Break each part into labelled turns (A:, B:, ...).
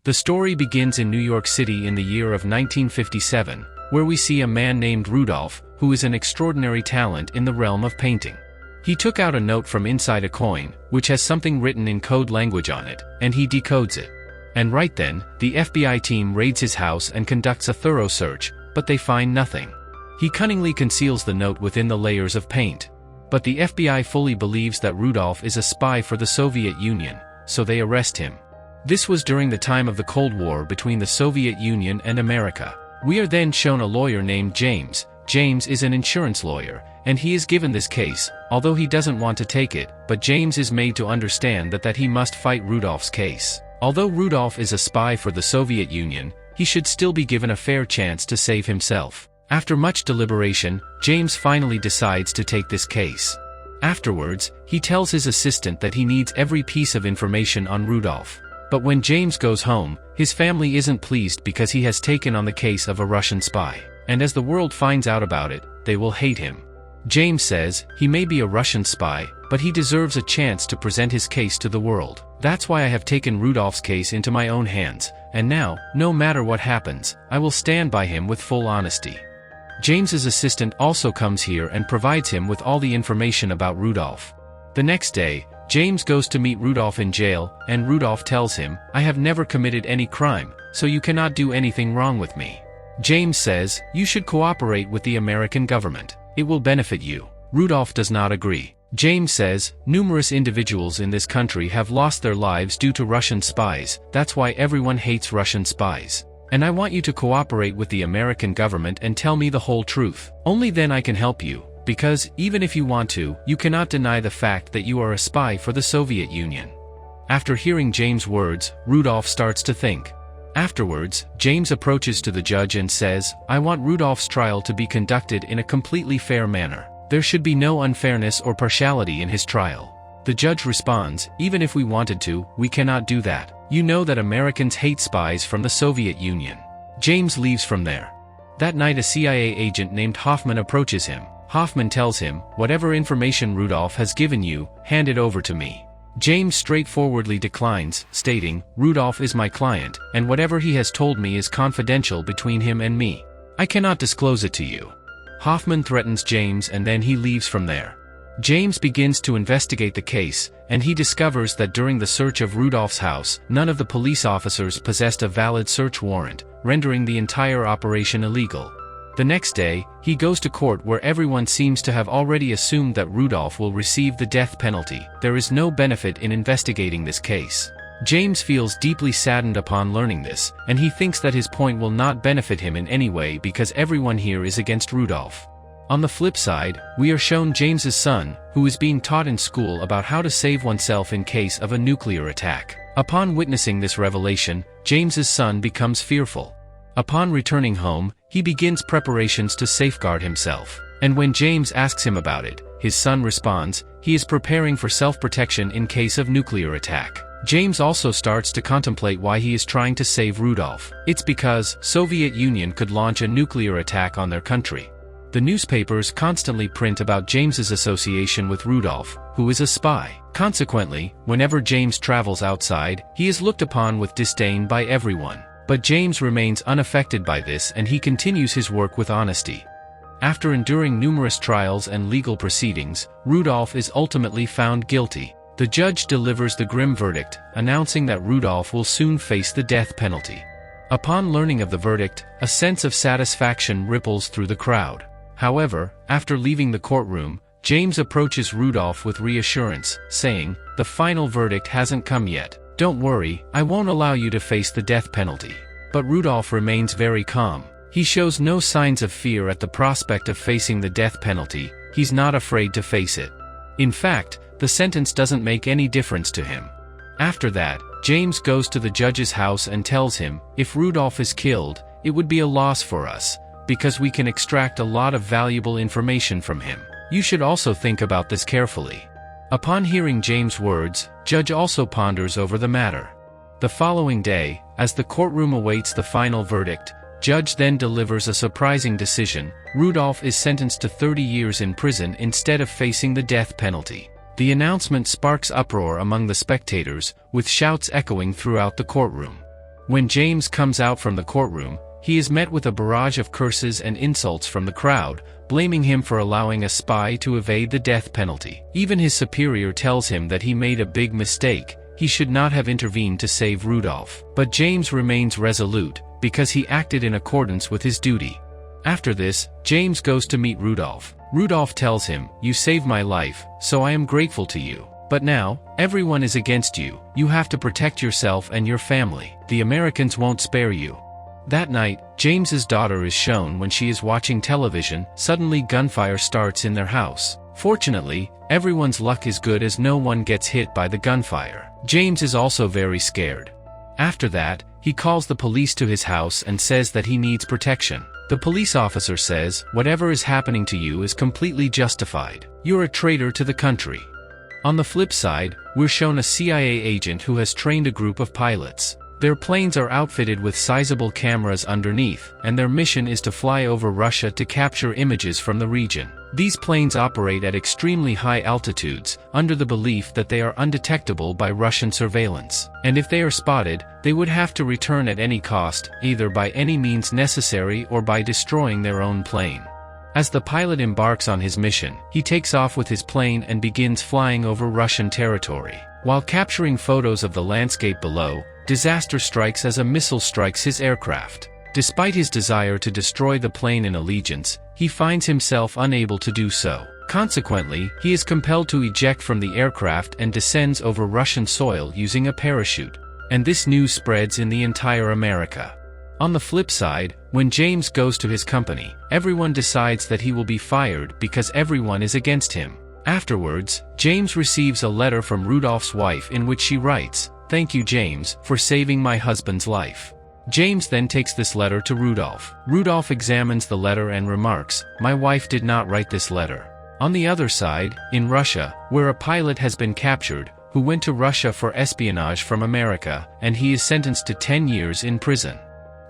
A: The story begins in New York City in the year of 1957, where we see a man named Rudolph, who is an extraordinary talent in the realm of painting. He took out a note from inside a coin, which has something written in code language on it, and he decodes it. And right then, the FBI team raids his house and conducts a thorough search, but they find nothing. He cunningly conceals the note within the layers of paint. But the FBI fully believes that Rudolph is a spy for the Soviet Union, so they arrest him. This was during the time of the Cold War between the Soviet Union and America. We are then shown a lawyer named James. James is an insurance lawyer, and he is given this case, although he doesn't want to take it, but James is made to understand that he must fight Rudolph's case. Although Rudolph is a spy for the Soviet Union, he should still be given a fair chance to save himself. After much deliberation, James finally decides to take this case. Afterwards, he tells his assistant that he needs every piece of information on Rudolph. But when James goes home, his family isn't pleased because he has taken on the case of a Russian spy. And as the world finds out about it, they will hate him. James says, he may be a Russian spy, but he deserves a chance to present his case to the world. That's why I have taken Rudolph's case into my own hands, and now, no matter what happens, I will stand by him with full honesty. James's assistant also comes here and provides him with all the information about Rudolph. The next day, James goes to meet Rudolph in jail, and Rudolph tells him, I have never committed any crime, so you cannot do anything wrong with me. James says, you should cooperate with the American government. It will benefit you. Rudolph does not agree. James says, numerous individuals in this country have lost their lives due to Russian spies, that's why everyone hates Russian spies. And I want you to cooperate with the American government and tell me the whole truth. Only then I can help you. Because, even if you want to, you cannot deny the fact that you are a spy for the Soviet Union. After hearing James' words, Rudolph starts to think. Afterwards, James approaches to the judge and says, I want Rudolph's trial to be conducted in a completely fair manner. There should be no unfairness or partiality in his trial. The judge responds, even if we wanted to, we cannot do that. You know that Americans hate spies from the Soviet Union. James leaves from there. That night a CIA agent named Hoffman approaches him. Hoffman tells him, whatever information Rudolph has given you, hand it over to me. James straightforwardly declines, stating, Rudolph is my client, and whatever he has told me is confidential between him and me. I cannot disclose it to you. Hoffman threatens James and then he leaves from there. James begins to investigate the case, and he discovers that during the search of Rudolph's house, none of the police officers possessed a valid search warrant, rendering the entire operation illegal. The next day, he goes to court where everyone seems to have already assumed that Rudolph will receive the death penalty. There is no benefit in investigating this case. James feels deeply saddened upon learning this, and he thinks that his point will not benefit him in any way because everyone here is against Rudolph. On the flip side, we are shown James's son, who is being taught in school about how to save oneself in case of a nuclear attack. Upon witnessing this revelation, James's son becomes fearful. Upon returning home, he begins preparations to safeguard himself. And when James asks him about it, his son responds, he is preparing for self-protection in case of nuclear attack. James also starts to contemplate why he is trying to save Rudolph. It's because Soviet Union could launch a nuclear attack on their country. The newspapers constantly print about James's association with Rudolph, who is a spy. Consequently, whenever James travels outside, he is looked upon with disdain by everyone. But James remains unaffected by this and he continues his work with honesty. After enduring numerous trials and legal proceedings, Rudolph is ultimately found guilty. The judge delivers the grim verdict, announcing that Rudolph will soon face the death penalty. Upon learning of the verdict, a sense of satisfaction ripples through the crowd. However, after leaving the courtroom, James approaches Rudolph with reassurance, saying, the final verdict hasn't come yet. Don't worry, I won't allow you to face the death penalty. But Rudolph remains very calm. He shows no signs of fear at the prospect of facing the death penalty. He's not afraid to face it. In fact, the sentence doesn't make any difference to him. After that, James goes to the judge's house and tells him, if Rudolph is killed, it would be a loss for us, because we can extract a lot of valuable information from him. You should also think about this carefully. Upon hearing James' words, Judge also ponders over the matter. The following day, as the courtroom awaits the final verdict, Judge then delivers a surprising decision. Rudolph is sentenced to 30 years in prison instead of facing the death penalty. The announcement sparks uproar among the spectators, with shouts echoing throughout the courtroom. When James comes out from the courtroom, he is met with a barrage of curses and insults from the crowd, blaming him for allowing a spy to evade the death penalty. Even his superior tells him that he made a big mistake, he should not have intervened to save Rudolph. But James remains resolute, because he acted in accordance with his duty. After this, James goes to meet Rudolph. Rudolph tells him, "You saved my life, so I am grateful to you. But now, everyone is against you, you have to protect yourself and your family. The Americans won't spare you." That night, James's daughter is shown when she is watching television. Suddenly gunfire starts in their house. Fortunately, everyone's luck is good as no one gets hit by the gunfire. James is also very scared. After that, he calls the police to his house and says that he needs protection. The police officer says, "Whatever is happening to you is completely justified. You're a traitor to the country." On the flip side, we're shown a CIA agent who has trained a group of pilots. Their planes are outfitted with sizable cameras underneath, and their mission is to fly over Russia to capture images from the region. These planes operate at extremely high altitudes, under the belief that they are undetectable by Russian surveillance. And if they are spotted, they would have to return at any cost, either by any means necessary or by destroying their own plane. As the pilot embarks on his mission, he takes off with his plane and begins flying over Russian territory. While capturing photos of the landscape below, disaster strikes as a missile strikes his aircraft. Despite his desire to destroy the plane in allegiance, he finds himself unable to do so. Consequently, he is compelled to eject from the aircraft and descends over Russian soil using a parachute. And this news spreads in the entire America. On the flip side, when James goes to his company, everyone decides that he will be fired because everyone is against him. Afterwards, James receives a letter from Rudolph's wife in which she writes, "Thank you, James, for saving my husband's life." James then takes this letter to Rudolph. Rudolph examines the letter and remarks, "My wife did not write this letter." On the other side, in Russia, where a pilot has been captured, who went to Russia for espionage from America, and he is sentenced to 10 years in prison.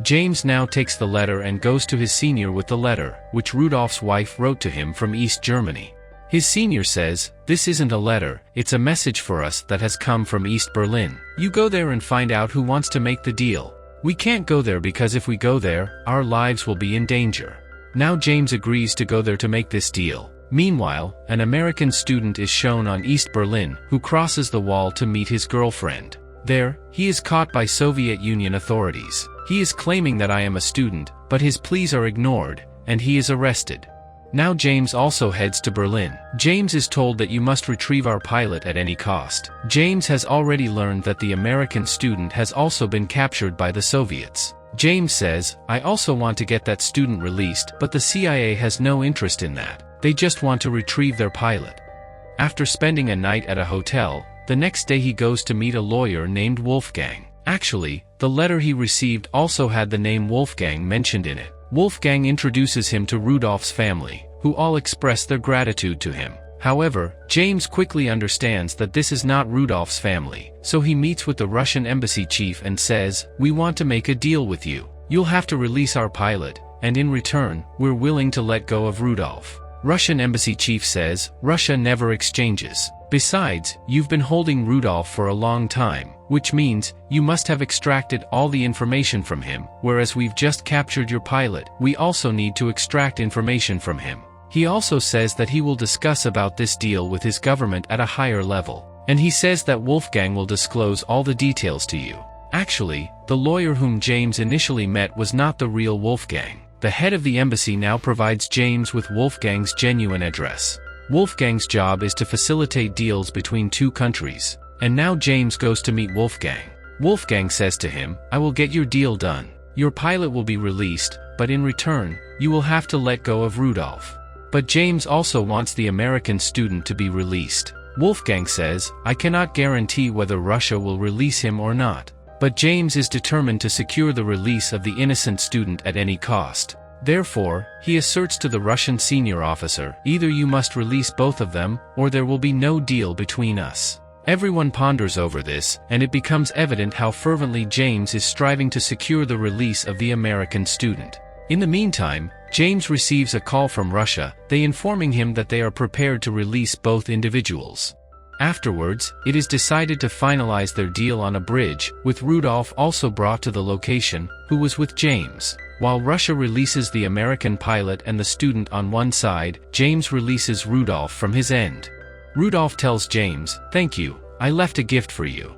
A: James now takes the letter and goes to his senior with the letter, which Rudolph's wife wrote to him from East Germany. His senior says, "This isn't a letter, it's a message for us that has come from East Berlin. You go there and find out who wants to make the deal. We can't go there because if we go there, our lives will be in danger." Now James agrees to go there to make this deal. Meanwhile, an American student is shown on East Berlin, who crosses the wall to meet his girlfriend. There, he is caught by Soviet Union authorities. He is claiming that I am a student, but his pleas are ignored, and he is arrested. Now James also heads to Berlin. James is told that you must retrieve our pilot at any cost. James has already learned that the American student has also been captured by the Soviets. James says, "I also want to get that student released, but the CIA has no interest in that. They just want to retrieve their pilot." After spending a night at a hotel, the next day he goes to meet a lawyer named Wolfgang. Actually, the letter he received also had the name Wolfgang mentioned in it. Wolfgang introduces him to Rudolph's family, who all express their gratitude to him. However, James quickly understands that this is not Rudolph's family, so he meets with the Russian embassy chief and says, "We want to make a deal with you. You'll have to release our pilot, and in return, we're willing to let go of Rudolph." Russian embassy chief says, "Russia never exchanges. Besides, you've been holding Rudolph for a long time, which means, you must have extracted all the information from him, whereas we've just captured your pilot. We also need to extract information from him." He also says that he will discuss about this deal with his government at a higher level. And he says that Wolfgang will disclose all the details to you. Actually, the lawyer whom James initially met was not the real Wolfgang. The head of the embassy now provides James with Wolfgang's genuine address. Wolfgang's job is to facilitate deals between two countries. And now James goes to meet Wolfgang. Wolfgang says to him, "I will get your deal done. Your pilot will be released, but in return, you will have to let go of Rudolph." But James also wants the American student to be released. Wolfgang says, "I cannot guarantee whether Russia will release him or not." But James is determined to secure the release of the innocent student at any cost. Therefore, he asserts to the Russian senior officer, "Either you must release both of them, or there will be no deal between us." Everyone ponders over this, and it becomes evident how fervently James is striving to secure the release of the American student. In the meantime, James receives a call from Russia, they informing him that they are prepared to release both individuals. Afterwards, it is decided to finalize their deal on a bridge, with Rudolph also brought to the location, who was with James. While Russia releases the American pilot and the student on one side, James releases Rudolph from his end. Rudolph tells James, "Thank you, I left a gift for you."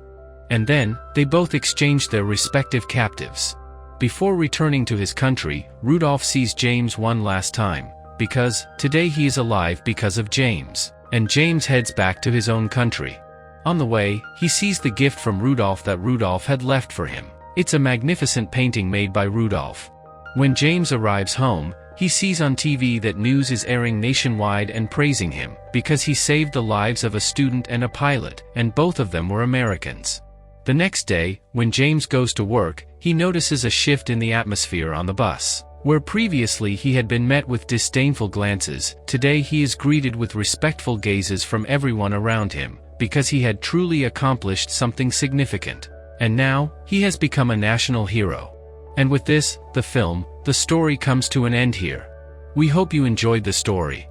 A: And then, they both exchange their respective captives. Before returning to his country, Rudolph sees James one last time, because, today he is alive because of James. And James heads back to his own country. On the way, he sees the gift from Rudolph that Rudolph had left for him. It's a magnificent painting made by Rudolph. When James arrives home, he sees on TV that news is airing nationwide and praising him, because he saved the lives of a student and a pilot, and both of them were Americans. The next day, when James goes to work, he notices a shift in the atmosphere on the bus. Where previously he had been met with disdainful glances, today he is greeted with respectful gazes from everyone around him, because he had truly accomplished something significant. And now, he has become a national hero. And with this, the story comes to an end here. We hope you enjoyed the story.